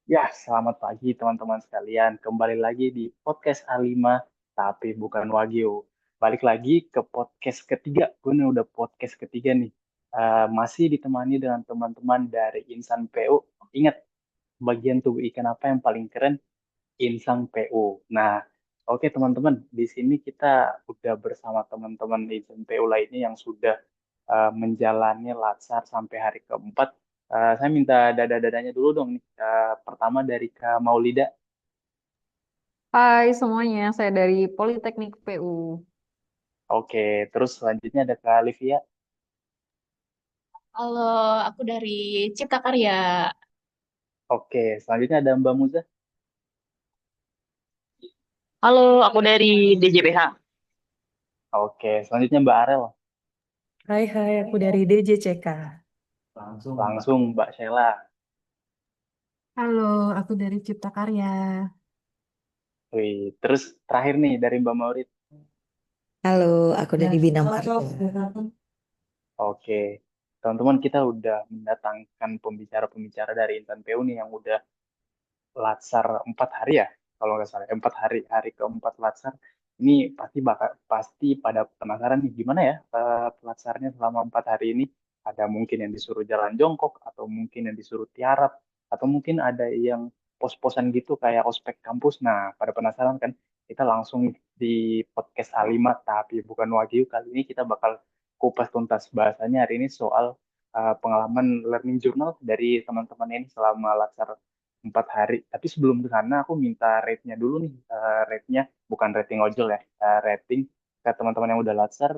Ya, selamat pagi teman-teman sekalian. Kembali lagi di podcast A5, tapi bukan Wagyu. Balik lagi ke podcast ketiga. Gue nih udah podcast ketiga nih. Masih ditemani dengan teman-teman dari Insan PU. Ingat, bagian tubuh ikan apa yang paling keren? Insan PU. Nah, oke teman-teman, di sini kita udah bersama teman-teman Insan PU lainnya yang sudah menjalani latsar sampai hari keempat. Saya minta dada-dadanya dulu dong nih. Pertama dari Kak Maulida. Hai semuanya, saya dari Politeknik PU. Oke, terus selanjutnya ada Kak Livia. Halo, aku dari Cipta Karya. Oke, selanjutnya ada Mbak Muza. Halo, aku dari DJPH. Oke, selanjutnya Mbak Arel. Hai, hai, aku dari DJCK. Langsung Mbak Sheila. Halo, aku dari Cipta Karya. Wih, terus terakhir nih dari Mbak Maurid. Halo, aku dari Bina Marga. Oke, teman-teman kita udah mendatangkan pembicara-pembicara dari Intan PU nih yang udah latsar 4 hari ya, kalau nggak salah 4 hari, hari keempat latsar. Ini pasti pada penasaran nih gimana ya latsarnya selama 4 hari ini. Ada mungkin yang disuruh jalan jongkok, atau mungkin yang disuruh tiarap, atau mungkin ada yang pos-posan gitu kayak ospek kampus. Nah, pada penasaran kan? Kita langsung di podcast A5 tapi bukan Wagyu. Kali ini kita bakal kupas tuntas bahasanya hari ini soal pengalaman learning journal dari teman-teman ini selama latsar 4 hari. Tapi sebelum ke sana, aku minta rate-nya dulu nih. Rate-nya bukan rating ojol ya, rating ke teman-teman yang udah latsar.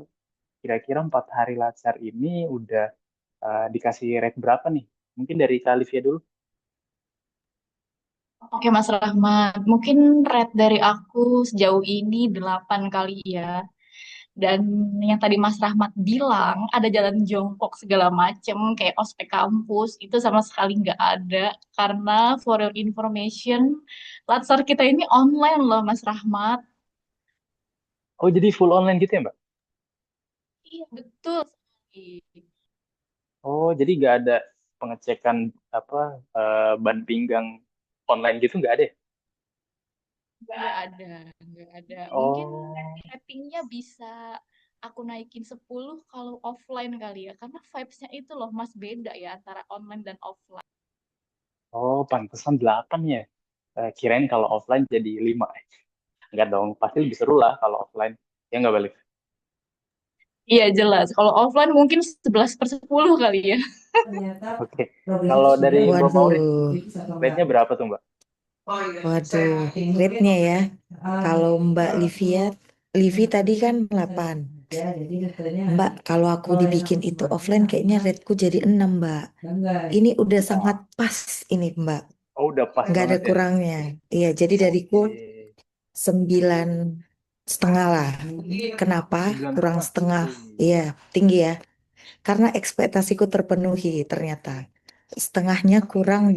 Kira-kira 4 hari latsar ini udah dikasih rate berapa nih? Mungkin dari Kak Alivia dulu. Oke, Mas Rahmat. Mungkin rate dari aku sejauh ini 8 kali ya. Dan yang tadi Mas Rahmat bilang, ada jalan jongkok segala macem, kayak ospek kampus, itu sama sekali nggak ada. Karena for your information, Latsar kita ini online loh, Mas Rahmat. Oh, jadi full online gitu ya, Mbak? Iya, betul sekali. Oh, jadi nggak ada pengecekan apa ban pinggang online gitu nggak ada ya? Nggak ada, nggak ada. Mungkin Oh, ratingnya bisa aku naikin 10 kalau offline kali ya. Karena vibes-nya itu loh Mas beda ya antara online dan offline. oh, pantesan 8 ya. Kirain kalau offline jadi 5. Enggak dong, pasti lebih seru lah kalau offline. Ya nggak balik. Iya jelas. Kalau offline mungkin 11/10 kali ya. Oke. Kalau dari Mbak Maurid, Waduh, rate-nya berapa tuh, Mbak? waduh, rate-nya ya. Kalau Mbak Livia, Livi tadi kan 8. Mbak, kalau aku dibikin itu offline kayaknya rateku jadi 6, Mbak. Ini udah sangat Wah, pas ini, Mbak. oh udah pas Nggak ada banget ya. kurangnya. Iya, jadi dariku Oke. 9,5 lah. Kenapa? Sembilan Kurang setengah. setengah. Wih. Iya, tinggi ya. Karena ekspektasiku terpenuhi ternyata. Setengahnya kurang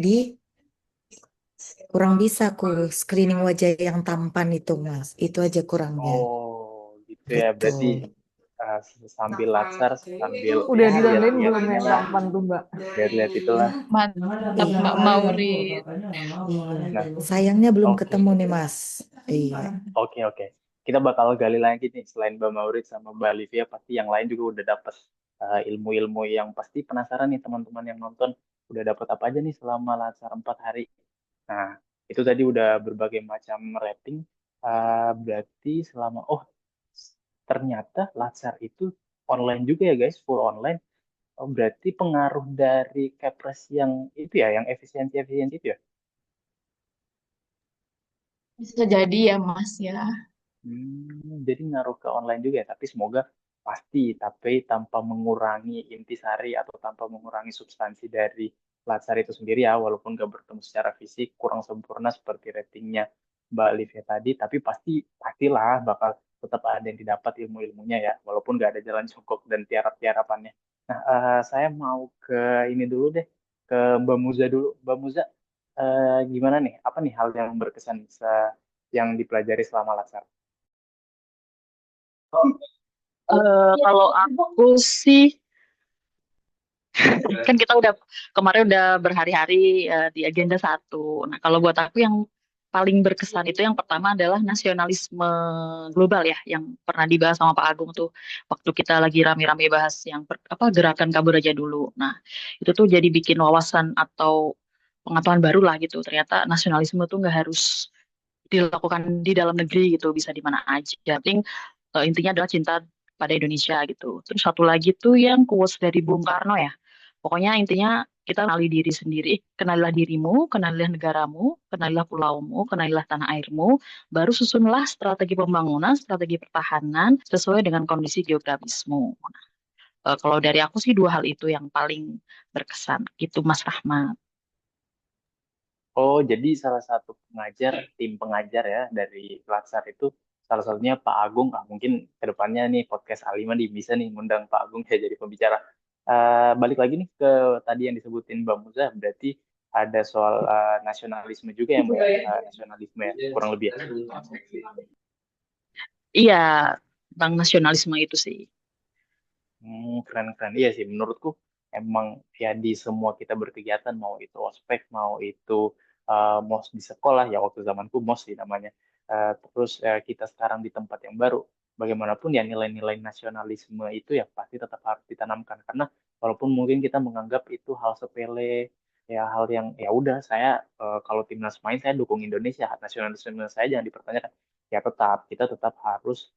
bisa aku screening wajah yang tampan itu, Mas. Itu aja kurangnya. Oh, gitu ya. Berarti Betul. uh, sambil latsar, sambil Udah ya didandain lihat-lihat belum yang inilah, tampan tuh, Mbak? lihat-lihat itulah. Mantap Iya. Mbak Mauri. Iya. Nah, Sayangnya belum oke. ketemu nih, Mas. Iya. Oke, oke. Kita bakal gali lagi nih. Selain Mbak Maurid sama Mbak Livia, pasti yang lain juga udah dapat ilmu-ilmu yang pasti penasaran nih teman-teman yang nonton. Udah dapat apa aja nih selama latsar 4 hari. Nah, itu tadi udah berbagai macam rating. Berarti selama, oh ternyata latsar itu online juga ya guys, full online. Oh, berarti pengaruh dari Kepres yang itu ya, yang efisiensi-efisiensi itu ya. Bisa jadi ya Mas ya. Jadi ngaruh ke online juga ya, tapi semoga pasti, tapi tanpa mengurangi intisari atau tanpa mengurangi substansi dari latsar itu sendiri ya, walaupun gak bertemu secara fisik, kurang sempurna seperti ratingnya Mbak Livia tadi, tapi pastilah bakal tetap ada yang didapat ilmu-ilmunya ya, walaupun gak ada jalan jongkok dan tiarap-tiarapannya. Nah, saya mau ke ini dulu deh, ke Mbak Muza dulu. Mbak Muza, gimana nih? Apa nih hal yang berkesan yang dipelajari selama latsar? Kalau aku sih Kan kita udah kemarin udah berhari-hari di agenda satu. Nah, kalau buat aku yang paling berkesan itu yang pertama adalah nasionalisme global ya, yang pernah dibahas sama Pak Agung tuh waktu kita lagi rame-rame bahas yang gerakan kabur aja dulu. Nah, itu tuh jadi bikin wawasan atau pengetahuan baru lah gitu. Ternyata nasionalisme tuh nggak harus dilakukan di dalam negeri gitu, bisa di mana aja. Yang penting intinya adalah cinta pada Indonesia gitu. Terus satu lagi tuh yang quotes dari Bung Karno ya. Pokoknya intinya kita kenali diri sendiri, kenalilah dirimu, kenalilah negaramu, kenalilah pulaumu, kenalilah tanah airmu, baru susunlah strategi pembangunan, strategi pertahanan sesuai dengan kondisi geografismu. Kalau dari aku sih dua hal itu yang paling berkesan gitu Mas Rahmat. Oh, jadi salah satu pengajar, tim pengajar ya dari Latsar itu salah satunya Pak Agung. Ah, mungkin ke depannya nih podcast Alima nih bisa nih ngundang Pak Agung ya jadi pembicara. Balik lagi nih ke tadi yang disebutin Mbak Muza, berarti ada soal nasionalisme juga ya Mbak, nasionalisme ya kurang lebih ya. Iya, tentang nasionalisme itu sih. Keren-keren. Iya sih, menurutku emang ya di semua kita berkegiatan, mau itu ospek, mau itu mos di sekolah, ya waktu zamanku mos sih namanya. Terus kita sekarang di tempat yang baru, bagaimanapun ya nilai-nilai nasionalisme itu ya pasti tetap harus ditanamkan. Karena walaupun mungkin kita menganggap itu hal sepele, ya hal yang ya udah saya kalau timnas main saya dukung Indonesia, nasionalisme saya jangan dipertanyakan. Ya tetap kita tetap harus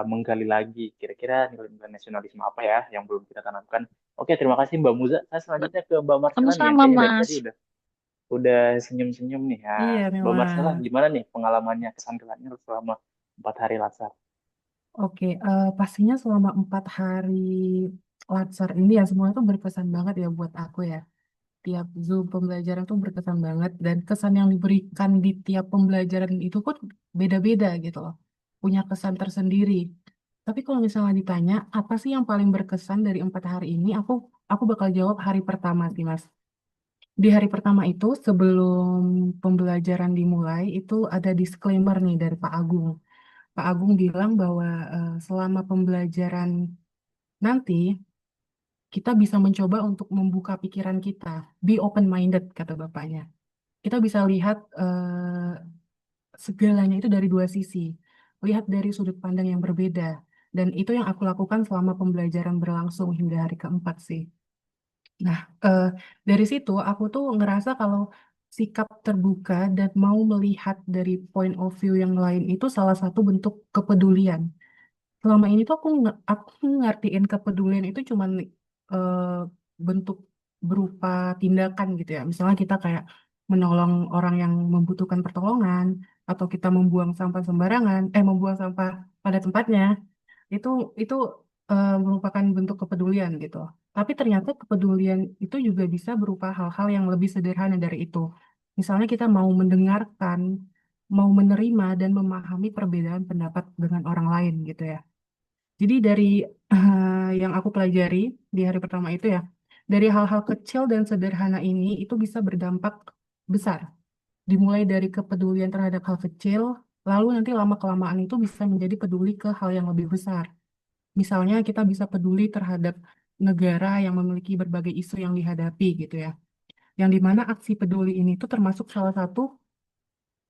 menggali lagi kira-kira nilai-nilai nasionalisme apa ya yang belum kita tanamkan. Oke, terima kasih Mbak Muza. Saya selanjutnya ke Mbak Marcella nih yang Sama-sama, kayaknya dari tadi Mas. udah senyum-senyum nih. Ya, Iya, Mbak Marcella, memang. gimana nih pengalamannya, kesan-kesannya selama 4 hari Latsar? Oke, pastinya selama 4 hari Latsar ini ya semua itu berkesan banget ya buat aku ya. Tiap Zoom pembelajaran tuh berkesan banget dan kesan yang diberikan di tiap pembelajaran itu pun beda-beda gitu loh. Punya kesan tersendiri. Tapi kalau misalnya ditanya apa sih yang paling berkesan dari 4 hari ini, aku bakal jawab hari pertama sih Mas. Di hari pertama itu sebelum pembelajaran dimulai itu ada disclaimer nih dari Pak Agung. Pak Agung bilang bahwa selama pembelajaran nanti kita bisa mencoba untuk membuka pikiran kita, be open-minded kata bapaknya. Kita bisa lihat segalanya itu dari dua sisi, lihat dari sudut pandang yang berbeda. Dan itu yang aku lakukan selama pembelajaran berlangsung hingga hari keempat sih. Nah, dari situ aku tuh ngerasa kalau sikap terbuka dan mau melihat dari point of view yang lain itu salah satu bentuk kepedulian. Selama ini tuh aku ngertiin kepedulian itu cuman eh, bentuk berupa tindakan gitu ya. Misalnya kita kayak menolong orang yang membutuhkan pertolongan atau kita membuang sampah sembarangan, membuang sampah pada tempatnya. Itu itu merupakan bentuk kepedulian gitu. Tapi ternyata kepedulian itu juga bisa berupa hal-hal yang lebih sederhana dari itu. Misalnya kita mau mendengarkan, mau menerima dan memahami perbedaan pendapat dengan orang lain gitu ya. Jadi dari yang aku pelajari di hari pertama itu ya, dari hal-hal kecil dan sederhana ini itu bisa berdampak besar. Dimulai dari kepedulian terhadap hal kecil, lalu nanti lama-kelamaan itu bisa menjadi peduli ke hal yang lebih besar. Misalnya kita bisa peduli terhadap negara yang memiliki berbagai isu yang dihadapi gitu ya. Yang dimana aksi peduli ini itu termasuk salah satu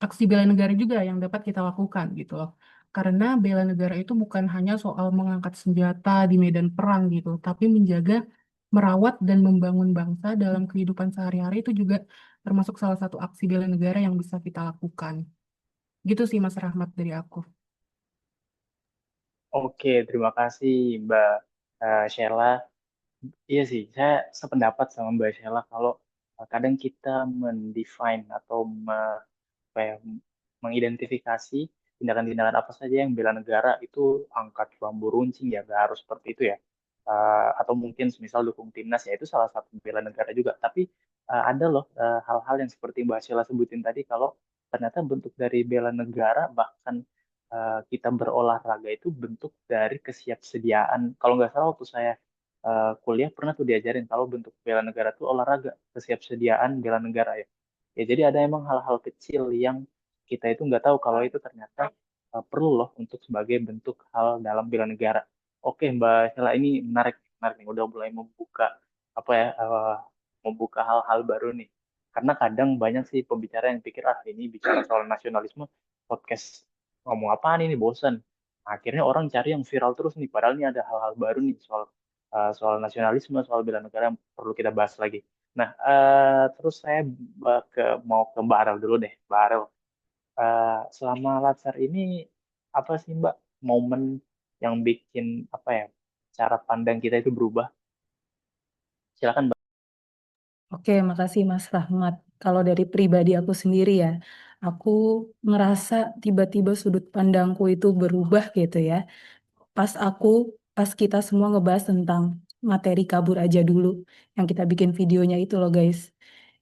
aksi bela negara juga yang dapat kita lakukan gitu loh. Karena bela negara itu bukan hanya soal mengangkat senjata di medan perang gitu, tapi menjaga, merawat dan membangun bangsa dalam kehidupan sehari-hari itu juga termasuk salah satu aksi bela negara yang bisa kita lakukan. Gitu sih Mas Rahmat dari aku. Oke, terima kasih Mbak Sheila. Iya sih, saya sependapat sama Mbak Sheila kalau kadang kita mendefine atau apa ya, mengidentifikasi tindakan-tindakan apa saja yang bela negara itu angkat bambu runcing ya nggak harus seperti itu ya. Atau mungkin semisal dukung timnas ya itu salah satu bela negara juga, tapi ada loh hal-hal yang seperti Mbak Sheila sebutin tadi kalau ternyata bentuk dari bela negara bahkan kita berolahraga itu bentuk dari kesiapsediaan. Kalau nggak salah waktu saya kuliah pernah tuh diajarin kalau bentuk bela negara itu olahraga, kesiapsediaan bela negara ya. Ya, jadi ada emang hal-hal kecil yang kita itu nggak tahu kalau itu ternyata perlu loh untuk sebagai bentuk hal dalam bela negara. Oke, Mbak Sheila ini menarik, menarik nih. Udah mulai membuka apa ya membuka hal-hal baru nih. Karena kadang banyak sih pembicara yang pikir ah ini bicara soal nasionalisme podcast ngomong apaan ini bosan. Akhirnya orang cari yang viral terus nih. Padahal ini ada hal-hal baru nih soal soal nasionalisme, soal bela negara yang perlu kita bahas lagi. Nah, terus saya mau ke Mbak Arel dulu deh. Mbak Arel, selama Latsar ini apa sih Mbak momen yang bikin apa ya cara pandang kita itu berubah? Silakan Mbak. Oke, makasih Mas Rahmat. Kalau dari pribadi aku sendiri ya, aku ngerasa tiba-tiba sudut pandangku itu berubah gitu ya. Pas aku, pas kita semua ngebahas tentang materi kabur aja dulu, yang kita bikin videonya itu loh guys.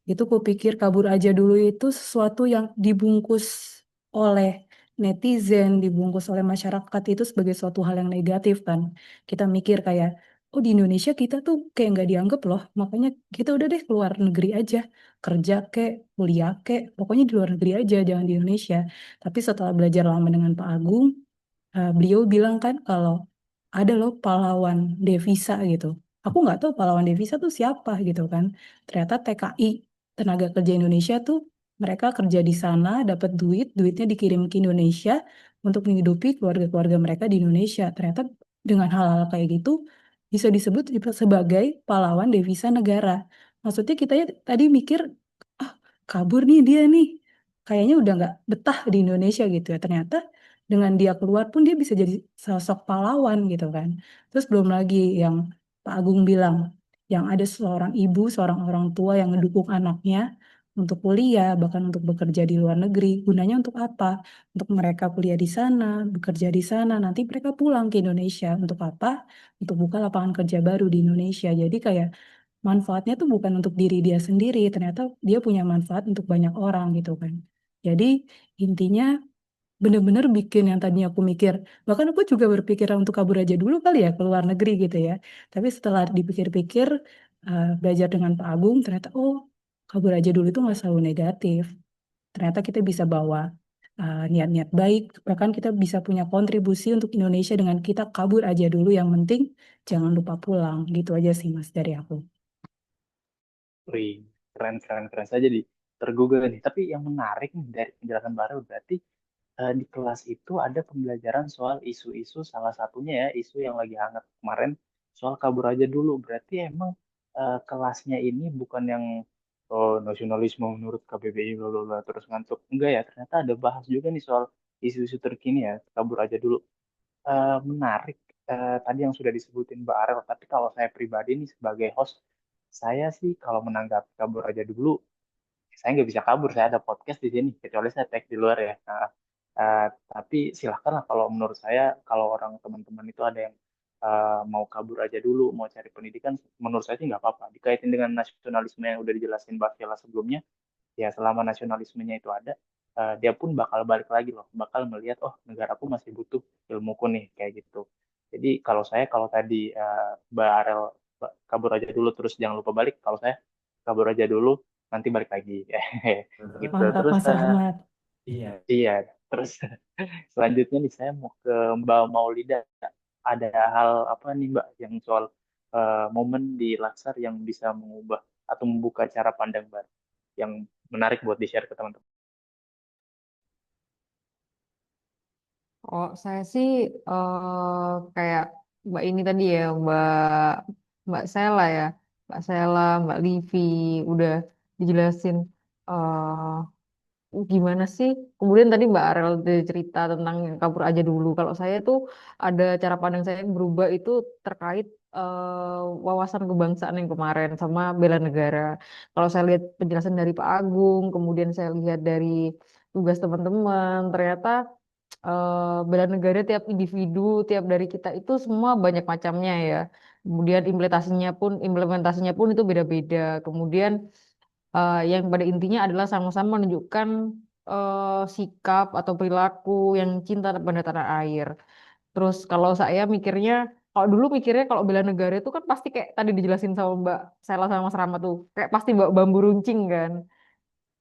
Itu kupikir kabur aja dulu itu sesuatu yang dibungkus oleh netizen, dibungkus oleh masyarakat itu sebagai suatu hal yang negatif kan. Kita mikir kayak, oh di Indonesia kita tuh kayak nggak dianggap loh, makanya kita udah deh keluar negeri aja, kerja kek, kuliah kek, pokoknya di luar negeri aja, jangan di Indonesia. Tapi setelah belajar lama dengan Pak Agung, beliau bilang kan kalau ada loh pahlawan devisa gitu. Aku nggak tahu pahlawan devisa tuh siapa gitu kan. Ternyata TKI, tenaga kerja Indonesia tuh mereka kerja di sana, dapat duit, duitnya dikirim ke Indonesia untuk menghidupi keluarga-keluarga mereka di Indonesia. Ternyata dengan hal-hal kayak gitu bisa disebut sebagai pahlawan devisa negara. Maksudnya kita ya tadi mikir, ah kabur nih dia nih, kayaknya udah nggak betah di Indonesia gitu ya. Ternyata dengan dia keluar pun dia bisa jadi sosok pahlawan gitu kan. Terus belum lagi yang Pak Agung bilang, yang ada seorang ibu, seorang orang tua yang mendukung anaknya untuk kuliah, bahkan untuk bekerja di luar negeri. Gunanya untuk apa? Untuk mereka kuliah di sana, bekerja di sana, nanti mereka pulang ke Indonesia. Untuk apa? Untuk buka lapangan kerja baru di Indonesia. Jadi kayak manfaatnya tuh bukan untuk diri dia sendiri, ternyata dia punya manfaat untuk banyak orang gitu kan. Jadi intinya bener-bener bikin yang tadinya aku mikir, bahkan aku juga berpikir untuk kabur aja dulu kali ya ke luar negeri gitu ya. Tapi setelah dipikir-pikir, belajar dengan Pak Agung, ternyata oh kabur aja dulu itu nggak selalu negatif. Ternyata kita bisa bawa niat-niat baik, bahkan kita bisa punya kontribusi untuk Indonesia dengan kita kabur aja dulu. Yang penting jangan lupa pulang. Gitu aja sih Mas dari aku. Wih, keren keren keren saja di tergugah nih. Tapi yang menarik nih dari penjelasan baru berarti di kelas itu ada pembelajaran soal isu-isu salah satunya ya isu yang lagi hangat kemarin soal kabur aja dulu. Berarti emang kelasnya ini bukan yang oh, nasionalisme menurut KBBI bla bla bla, terus ngantuk. Enggak ya, ternyata ada bahas juga nih soal isu-isu terkini ya. Kabur aja dulu. Menarik tadi yang sudah disebutin Mbak Arel. Tapi kalau saya pribadi nih sebagai host, saya sih kalau menanggapi kabur aja dulu, saya nggak bisa kabur. Saya ada podcast di sini, kecuali saya tag di luar ya. Nah, tapi silahkan lah kalau menurut saya, kalau orang teman-teman itu ada yang mau kabur aja dulu, mau cari pendidikan, menurut saya sih nggak apa-apa. Dikaitin dengan nasionalisme yang udah dijelasin Mbak Vela sebelumnya, ya selama nasionalismenya itu ada, dia pun bakal balik lagi loh, bakal melihat oh negaraku masih butuh ilmuku nih kayak gitu. Jadi kalau saya kalau tadi Mbak Arel kabur aja dulu terus jangan lupa balik, kalau saya kabur aja dulu nanti balik lagi gitu. Mantap Terus Mas Rahmat. iya, terus selanjutnya nih saya mau ke Mbak Maulida. Ada hal apa nih Mbak yang soal momen di Latsar yang bisa mengubah atau membuka cara pandang baru yang menarik buat di-share ke teman-teman. Oh, saya sih kayak Mbak ini tadi ya, Mbak Sela ya, Mbak Sela, Mbak Livi udah dijelasin gimana sih. Kemudian tadi Mbak Arel udah cerita tentang yang kabur aja dulu. Kalau saya tuh ada cara pandang saya yang berubah itu terkait wawasan kebangsaan yang kemarin sama bela negara. Kalau saya lihat penjelasan dari Pak Agung, kemudian saya lihat dari tugas teman-teman, ternyata bela negara tiap individu, tiap dari kita itu semua banyak macamnya ya. Kemudian implementasinya pun itu beda-beda. Kemudian yang pada intinya adalah sama-sama menunjukkan sikap atau perilaku yang cinta pada tanah air. Terus kalau saya mikirnya, kalau dulu mikirnya kalau bela negara itu kan pasti kayak tadi dijelasin sama Mbak Sela sama Mas Rama tuh, kayak pasti bawa bambu runcing kan.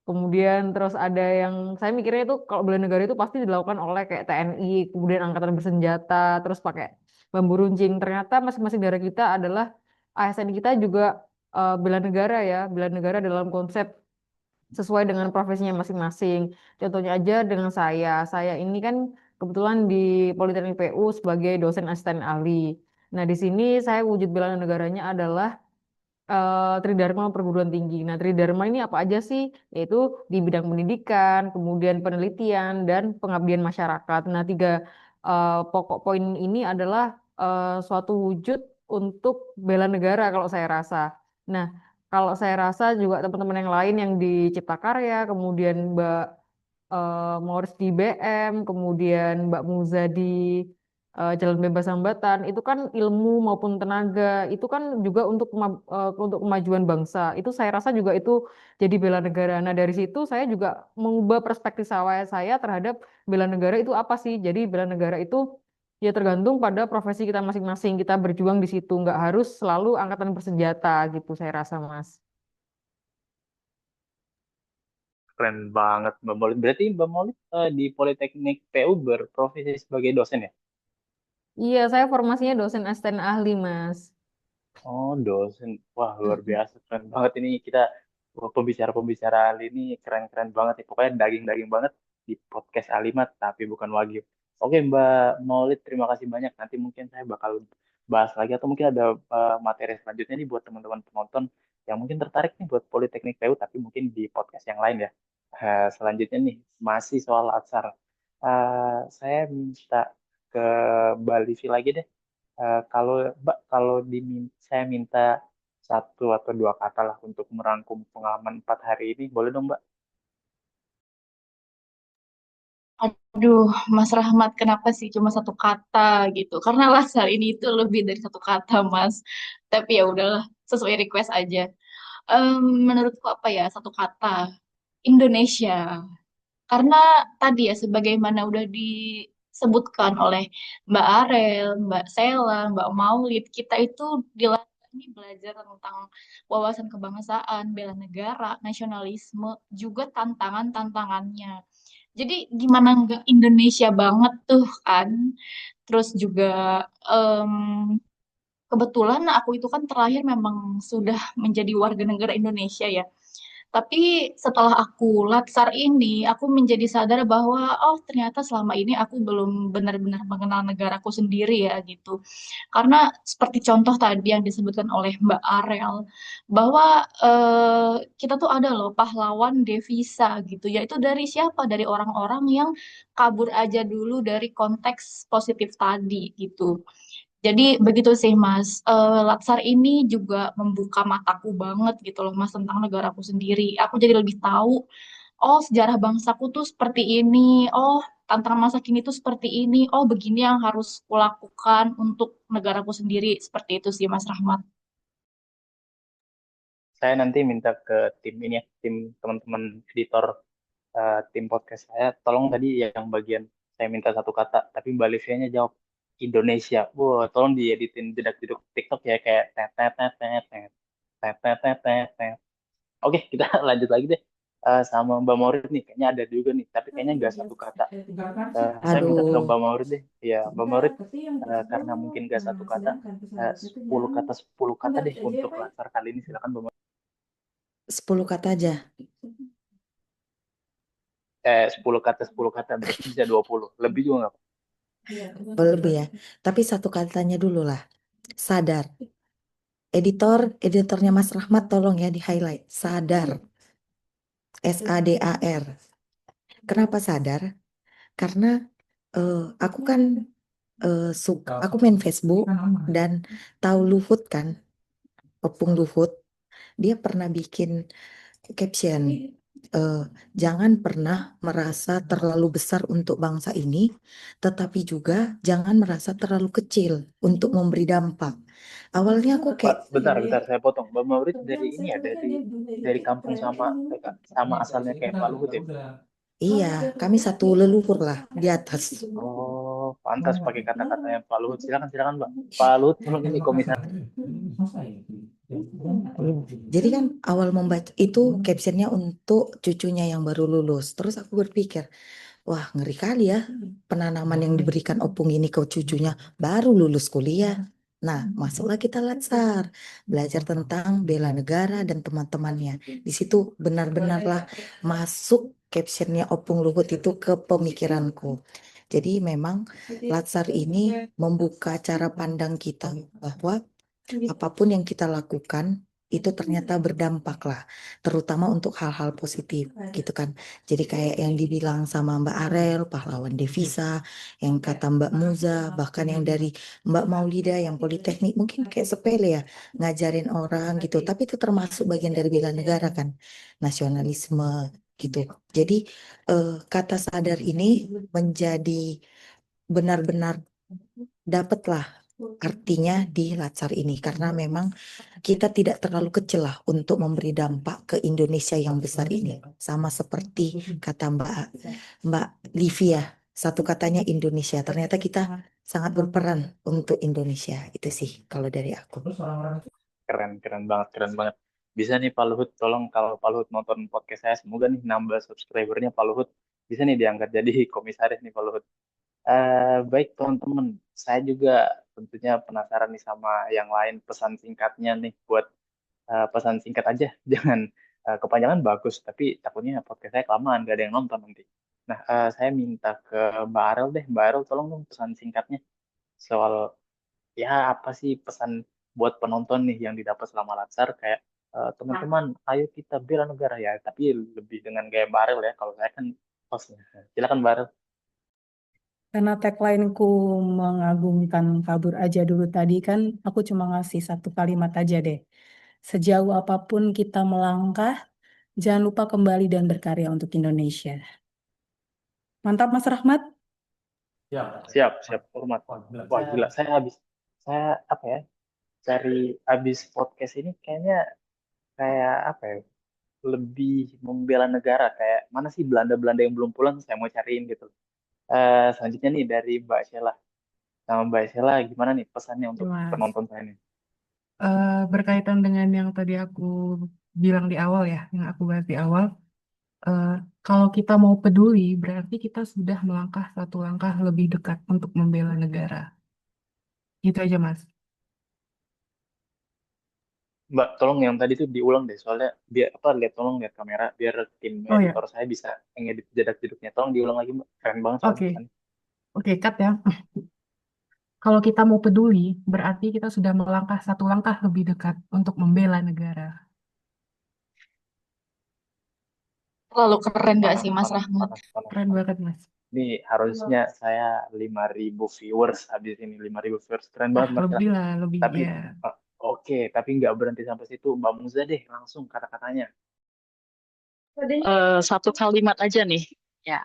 Kemudian terus ada yang saya mikirnya itu kalau bela negara itu pasti dilakukan oleh kayak TNI, kemudian angkatan bersenjata, terus pakai bambu runcing. Ternyata masing-masing dari kita adalah ASN kita juga bela negara ya, bela negara dalam konsep sesuai dengan profesinya masing-masing. Contohnya aja dengan saya ini kan kebetulan di Politeknik PU sebagai dosen asisten ahli. Nah, di sini saya wujud bela negaranya adalah Tridharma perguruan tinggi. Nah, Tridharma ini apa aja sih? Yaitu di bidang pendidikan, kemudian penelitian, dan pengabdian masyarakat. Nah, tiga pokok poin ini adalah suatu wujud untuk bela negara kalau saya rasa. Nah, kalau saya rasa juga teman-teman yang lain yang di Cipta Karya, kemudian Mbak Morris di BM, kemudian Mbak Muza di Jalan Bebas Hambatan, itu kan ilmu maupun tenaga, itu kan juga untuk kemajuan bangsa. Itu saya rasa juga itu jadi bela negara. Nah, dari situ saya juga mengubah perspektif saya terhadap bela negara itu apa sih. Jadi bela negara itu ya tergantung pada profesi kita masing-masing. Kita berjuang di situ, nggak harus selalu angkatan bersenjata gitu saya rasa, Mas. Keren banget Mbak Maulid. Berarti Mbak Maulid di Politeknik PU berprofesi sebagai dosen ya? Iya, saya formasinya dosen asisten ahli, Mas. Oh, dosen. Wah, luar biasa. Keren banget ini kita pembicara-pembicara Ali ini keren-keren banget nih. Pokoknya daging-daging banget di podcast Alimat, tapi bukan Wagyu. Oke, Mbak Maulid, terima kasih banyak. Nanti mungkin saya bakal bahas lagi atau mungkin ada materi selanjutnya nih buat teman-teman penonton yang mungkin tertarik nih buat Politeknik PU, tapi mungkin di podcast yang lain ya. Selanjutnya nih, masih soal Atsar. Saya minta ke Mbak Livi lagi deh. Kalau Mbak, kalau saya minta satu atau dua kata lah untuk merangkum pengalaman 4 hari ini, boleh dong Mbak? Aduh, Mas Rahmat, kenapa sih cuma satu kata gitu? Karena Lasal ini itu lebih dari satu kata, Mas. Tapi ya udahlah, sesuai request aja. Menurutku apa ya, satu kata. Indonesia. Karena tadi ya, sebagaimana udah disebutkan oleh Mbak Arel, Mbak Sela, Mbak Maulid, kita itu dilatih ini belajar tentang wawasan kebangsaan, bela negara, nasionalisme, juga tantangan-tantangannya. Jadi gimana nggak Indonesia banget tuh kan? Terus juga em, kebetulan aku itu kan terakhir memang sudah menjadi warga negara Indonesia ya. Tapi setelah aku latsar ini, aku menjadi sadar bahwa oh ternyata selama ini aku belum benar-benar mengenal negaraku sendiri ya gitu. Karena seperti contoh tadi yang disebutkan oleh Mbak Arel, bahwa kita tuh ada loh pahlawan devisa gitu, yaitu dari siapa? Dari orang-orang yang kabur aja dulu dari konteks positif tadi gitu. Jadi begitu sih Mas. Latsar ini juga membuka mataku banget gitu loh Mas tentang negaraku sendiri. Aku jadi lebih tahu, oh sejarah bangsaku tuh seperti ini. Oh tantangan masa kini tuh seperti ini. Oh begini yang harus kulakukan untuk negaraku sendiri. Seperti itu sih Mas Rahmat. Saya nanti minta ke tim ini ya, tim teman-teman editor tim podcast saya, tolong tadi yang bagian saya minta satu kata, tapi Mbak Livianya jawab Indonesia. Wah, tolong dieditin jedak-jeduk TikTok ya kayak tet tet tet tet tet tet tet tet tet tet. Oke, kita lanjut lagi deh. Sama Mbak Maurid nih, kayaknya ada juga nih, tapi kayaknya nggak satu kata. Saya minta ke Aduh, Mbak Maurid deh. Ya, Mbak Maurid, karena mungkin nggak satu kata, 10 kata deh untuk Latsar kali ini. Silakan Mbak Maurid. 10 kata aja. 10 kata, 10 kata, berarti bisa 20. Lebih juga nggak apa. Lebih ya. Tapi satu katanya dulu lah. Sadar. Editornya Mas Rahmat tolong ya di-highlight. Sadar. SADAR. Kenapa sadar? Karena aku kan aku main Facebook dan tahu Luhut kan, Opung Luhut. Dia pernah bikin caption, eh, jangan pernah merasa terlalu besar untuk bangsa ini, tetapi juga jangan merasa terlalu kecil untuk memberi dampak. Awalnya aku Pak, kayak, bentar, bentar, saya potong. Mbak Maurid dari ini ya, dari kampung sama sama asalnya kayak Pak Luhut ya. iya, kami satu leluhur lah di atas. Oh, pantas pakai kata-katanya Pak Luhut. Silakan, silakan, Mbak. Pak Luhut, tolong ini komisar. Iya. Jadi kan awal membaca itu captionnya untuk cucunya yang baru lulus. Terus aku berpikir, wah ngeri kali ya penanaman yang diberikan Opung ini ke cucunya baru lulus kuliah. Nah, masuklah kita Latsar, belajar tentang bela negara dan teman-temannya. Di situ benar-benarlah masuk captionnya Opung Luhut itu ke pemikiranku. Jadi memang Latsar ini membuka cara pandang kita bahwa apapun yang kita lakukan itu ternyata berdampak lah, terutama untuk hal-hal positif gitu kan. Jadi kayak yang dibilang sama Mbak Arel, pahlawan devisa, yang kata Mbak Muza, bahkan yang dari Mbak Maulida yang politeknik mungkin kayak sepele ya, ngajarin orang gitu, tapi itu termasuk bagian dari bela negara kan, nasionalisme gitu. Jadi kata sadar ini menjadi benar-benar dapatlah artinya di Latsar ini karena memang kita tidak terlalu kecil lah untuk memberi dampak ke Indonesia yang besar ini. Sama seperti kata Mbak Livia, satu katanya Indonesia. Ternyata kita sangat berperan untuk Indonesia. Itu sih kalau dari aku. Keren, keren banget, keren banget. Bisa nih Pak Luhut, tolong kalau Pak Luhut nonton podcast saya, semoga nih nambah subscribernya Pak Luhut. Bisa nih diangkat jadi komisaris nih Pak Luhut. Baik teman-teman, saya juga tentunya penasaran nih sama yang lain pesan singkatnya nih buat pesan singkat aja, jangan kepanjangan bagus, tapi takutnya podcast saya kelamaan, gak ada yang nonton nanti. Nah, saya minta ke Mbak Arel deh, Mbak Arel tolong dong pesan singkatnya soal ya apa sih pesan buat penonton nih yang didapat selama Latsar kayak teman-teman, ayo kita bela negara ya, tapi lebih dengan gaya Mbak Arel ya, kalau saya kan hostnya. Silakan Mbak Arel. Karena tagline-ku mengagumkan kabur aja dulu tadi kan, aku cuma ngasih satu kalimat aja deh. Sejauh apapun kita melangkah, jangan lupa kembali dan berkarya untuk Indonesia. Mantap, Mas Rahmat. Siap, siap, hormat. Wah, gila. Saya apa ya, cari abis podcast ini kayaknya kayak apa ya, lebih membela negara. Kayak mana sih Belanda-Belanda yang belum pulang, saya mau cariin gitu. Selanjutnya nih dari Mbak Sheila. Sama Mbak Sheila, gimana nih pesannya untuk Mas. penonton saya nih? Berkaitan dengan yang tadi aku bilang di awal ya, yang aku bahas di awal, eh, kalau kita mau peduli, berarti kita sudah melangkah satu langkah lebih dekat untuk membela negara. Itu aja, Mas. Mbak, tolong yang tadi tuh diulang deh, soalnya biar apa, tolong lihat kamera, biar tim Oh ya, editor saya bisa ngedit jedak-jeduknya. Tolong diulang lagi, Mbak. Keren banget soalnya oke. pesannya. Oke, cut ya. Kalau kita mau peduli, berarti kita sudah melangkah satu langkah lebih dekat untuk membela negara. Terlalu keren gak Panas, sih Mas panas, Rahmat? panas, panas, Keren panas. banget, Mas. Ini harusnya saya 5.000 viewers habis ini, 5.000 viewers. Keren banget, Mbak Sheila. Lebih lah, lebih Tapi ya. oke, tapi nggak berhenti sampai situ. Mbak Muza deh, langsung kata-katanya. Satu kalimat aja nih. Ya,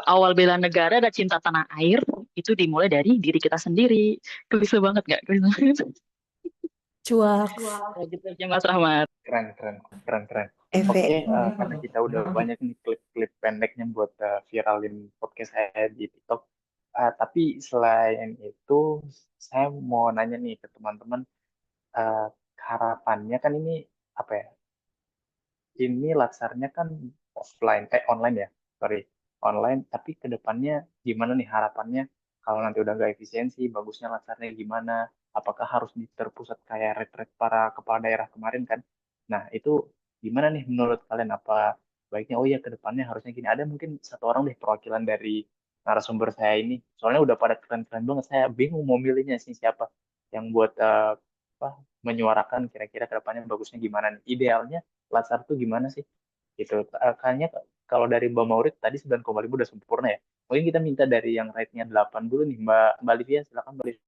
awal bela negara dan cinta tanah air itu dimulai dari diri kita sendiri. Klise banget nggak? Klise banget. Cuak. Ya, gitu aja Mas Rahmat. Keren, keren, keren, keren. Efek. Oke, karena kita udah banyak nih klip-klip pendeknya buat viralin podcast saya di TikTok. Tapi selain itu, saya mau nanya nih ke teman-teman, eh, harapannya kan ini apa ya? Ini laksarnya kan offline, online ya, sorry, online. Tapi ke depannya gimana nih harapannya? Kalau nanti udah nggak efisiensi, bagusnya laksarnya gimana? Apakah harus terpusat kayak retret para kepala daerah kemarin kan? Nah, itu gimana nih menurut kalian? Apa baiknya, oh iya ke depannya harusnya gini. Ada mungkin satu orang deh perwakilan dari narasumber saya ini. Soalnya udah pada keren-keren banget. Saya bingung mau milihnya sih siapa yang buat apa, menyuarakan kira-kira ke depannya bagusnya gimana nih. Idealnya Latsar tuh gimana sih? Gitu. Kayaknya kalau dari Mbak Maurid tadi 9,5 udah sempurna ya. Mungkin kita minta dari yang rate-nya 8 dulu nih, Mbak Livia, silakan Mbak Livia.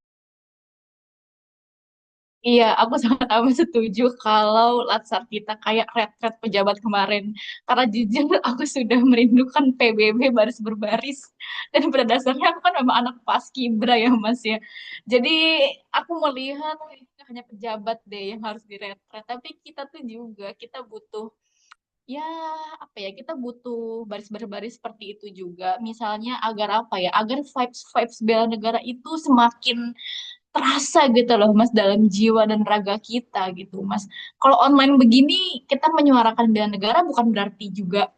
Iya, aku sangat amat setuju kalau latsar kita kayak retret pejabat kemarin. Karena jujur aku sudah merindukan PBB baris berbaris. Dan pada dasarnya aku kan memang anak paskibra ya Mas ya. Jadi aku melihat itu hanya pejabat deh yang harus diretret. Tapi kita tuh juga, kita butuh ya apa ya, kita butuh baris berbaris seperti itu juga. Misalnya agar apa ya, agar vibes vibes bela negara itu semakin terasa gitu loh Mas dalam jiwa dan raga kita gitu Mas. Kalau online begini kita menyuarakan bela negara bukan berarti juga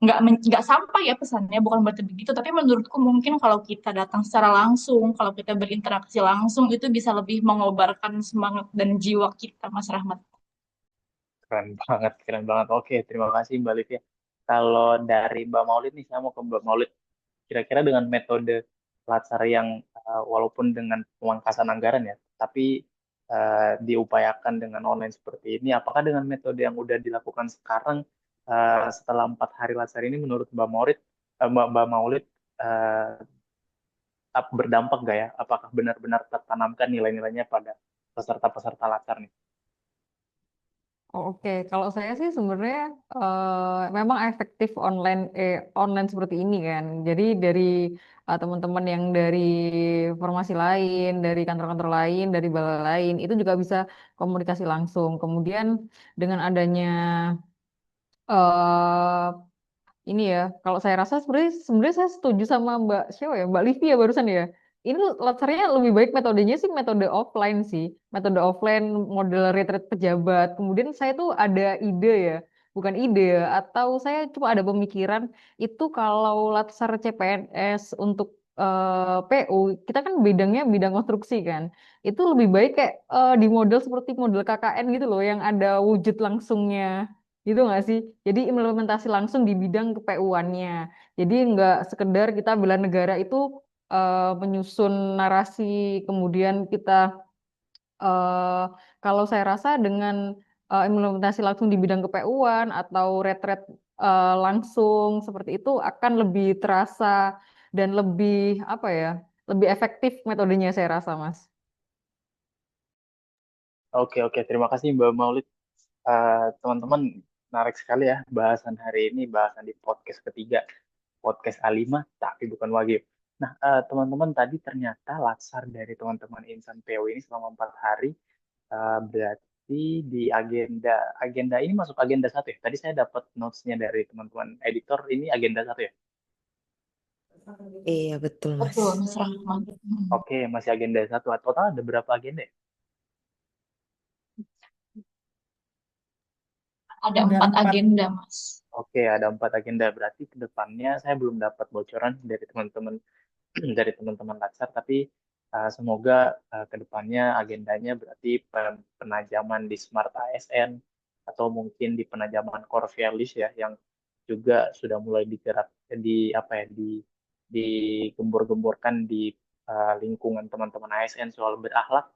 nggak sampai ya pesannya, bukan berarti begitu, tapi menurutku mungkin kalau kita datang secara langsung, kalau kita berinteraksi langsung itu bisa lebih mengobarkan semangat dan jiwa kita, Mas Rahmat. Keren banget, keren banget. Oke, terima kasih Mbak Livia. Kalau dari Mbak Maulid nih, saya mau ke Mbak Maulid. Kira-kira dengan metode latsar yang walaupun dengan pemangkasan anggaran ya, tapi diupayakan dengan online seperti ini, apakah dengan metode yang udah dilakukan sekarang setelah 4 hari latsar ini, menurut Mbak Maulid, Mbak Maulid eh, berdampak nggak ya? Apakah benar-benar tertanamkan nilai-nilainya pada peserta-peserta latsar nih? Oh, oke, kalau saya sih sebenarnya memang efektif online seperti ini kan. Jadi dari teman-teman yang dari formasi lain, dari kantor-kantor lain, dari balai lain, itu juga bisa komunikasi langsung. Kemudian dengan adanya eh ini ya, kalau saya rasa sebenarnya saya setuju sama Mbak siapa ya, Mbak Livi ya barusan ya. Ini latarnya lebih baik metodenya sih metode offline sih, metode offline model retreat pejabat. Kemudian saya tuh ada ide ya, bukan ide ya, atau saya cuma ada pemikiran itu kalau latar CPNS untuk PU kita kan bidangnya bidang konstruksi kan, itu lebih baik kayak di model seperti model KKN gitu loh, yang ada wujud langsungnya gitu nggak sih? Jadi implementasi langsung di bidang kePU-annya. Jadi nggak sekedar kita bela negara itu menyusun narasi, kemudian kita eh, kalau saya rasa dengan implementasi langsung di bidang kePU-an atau retret langsung seperti itu akan lebih terasa dan lebih apa ya, lebih efektif metodenya saya rasa, Mas. Oke, oke. Terima kasih Mbak Maulid. Teman-teman, menarik sekali ya bahasan hari ini, bahasan di podcast ketiga, podcast A5, tapi bukan Wagyu. Nah, teman-teman tadi ternyata latsar dari teman-teman Insan PO ini selama 4 hari, berarti di agenda agenda ini masuk agenda satu ya. Tadi saya dapat notes-nya dari teman-teman editor, ini agenda satu ya. Iya, betul, Mas. Betul, Mas Rahmat. Oke, masih agenda satu. Total ada berapa agenda ya? Ada Ada 4 empat. agenda, Mas. Oke, ada 4 agenda. Berarti ke depannya saya belum dapat bocoran dari teman-teman dari teman-teman Latsar, tapi semoga ke depannya agendanya berarti penajaman di Smart ASN atau mungkin di penajaman core values ya, yang juga sudah mulai digerak di apa ya digembor-gemborkan di lingkungan teman-teman ASN soal berakhlak.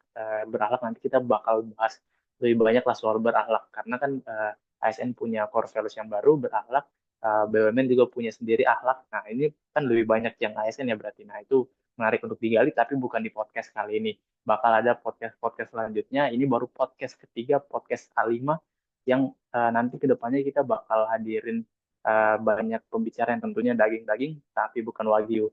Berakhlak nanti kita bakal bahas lebih banyak lah soal berakhlak, karena kan ASN punya core values yang baru berakhlak, BUMN juga punya sendiri akhlak. Nah, ini kan lebih banyak yang ASN ya berarti. Nah, itu menarik untuk digali, tapi bukan di podcast kali ini. Bakal ada podcast-podcast selanjutnya. Ini baru podcast ketiga, podcast A5, yang nanti ke depannya kita bakal hadirin banyak pembicara yang tentunya daging-daging, tapi bukan wagyu.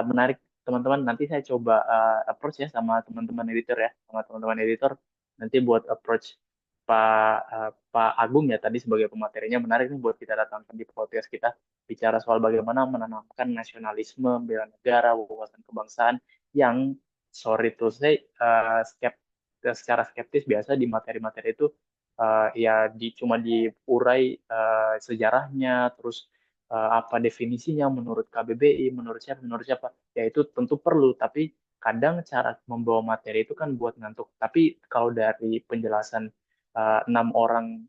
Menarik, teman-teman. Nanti saya coba approach ya sama teman-teman editor ya, sama teman-teman editor. Nanti buat approach Pak Agung ya tadi sebagai pematerinya, menarik nih buat kita datangkan di podcast kita, bicara soal bagaimana menanamkan nasionalisme, bela negara, wawasan kebangsaan yang sorry to say secara skeptis biasa di materi-materi itu ya cuma diurai sejarahnya, terus apa definisinya menurut KBBI, menurut siapa, ya itu tentu perlu, tapi kadang cara membawa materi itu kan buat ngantuk. Tapi kalau dari penjelasan 6 orang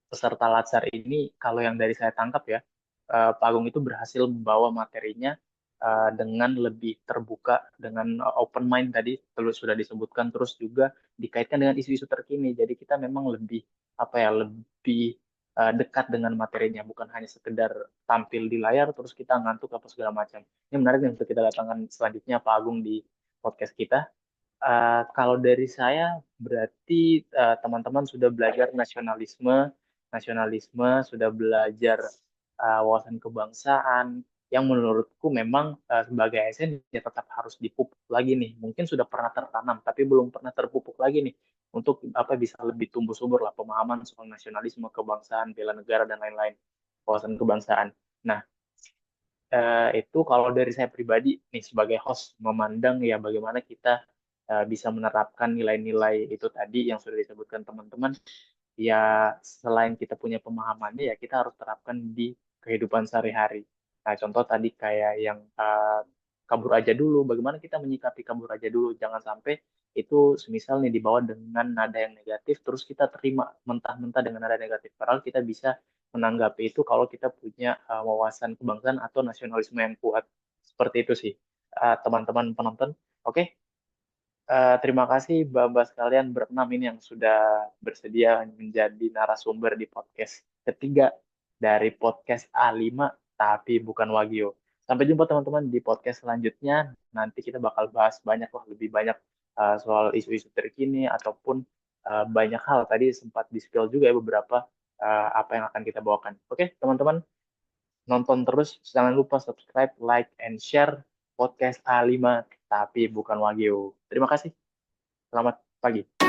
peserta latsar ini, kalau yang dari saya tangkap ya, Pak Agung itu berhasil membawa materinya dengan lebih terbuka, dengan open mind tadi terus sudah disebutkan, terus juga dikaitkan dengan isu-isu terkini. Jadi kita memang lebih apa ya, lebih dekat dengan materinya, bukan hanya sekedar tampil di layar terus kita ngantuk apa segala macam. Ini menarik nih untuk kita datangkan selanjutnya Pak Agung di podcast kita. Kalau dari saya berarti teman-teman sudah belajar nasionalisme, sudah belajar wawasan kebangsaan, yang menurutku memang sebagai ASN ya tetap harus dipupuk lagi nih. Mungkin sudah pernah tertanam, tapi belum pernah terpupuk lagi nih untuk apa bisa lebih tumbuh subur lah pemahaman soal nasionalisme, kebangsaan, bela negara dan lain-lain, wawasan kebangsaan. Nah, itu kalau dari saya pribadi nih sebagai host memandang ya bagaimana kita bisa menerapkan nilai-nilai itu tadi yang sudah disebutkan teman-teman, ya selain kita punya pemahamannya ya kita harus terapkan di kehidupan sehari-hari. Nah, contoh tadi kayak yang kabur aja dulu, bagaimana kita menyikapi kabur aja dulu, jangan sampai itu semisal nih dibawa dengan nada yang negatif, terus kita terima mentah-mentah dengan nada negatif. Padahal kita bisa menanggapi itu kalau kita punya wawasan kebangsaan atau nasionalisme yang kuat. Seperti itu sih, teman-teman penonton. Oke, terima kasih Mbak-mbak sekalian berenam ini yang sudah bersedia menjadi narasumber di podcast ketiga dari podcast A5 tapi bukan Wagyu. Sampai jumpa teman-teman di podcast selanjutnya. Nanti kita bakal bahas banyak lah, lebih banyak soal isu-isu terkini ataupun banyak hal. Tadi sempat di-spill juga ya beberapa apa yang akan kita bawakan. Oke, teman-teman, nonton terus. Jangan lupa subscribe, like, and share podcast A5 tapi bukan Wagyu. Terima kasih. Selamat pagi.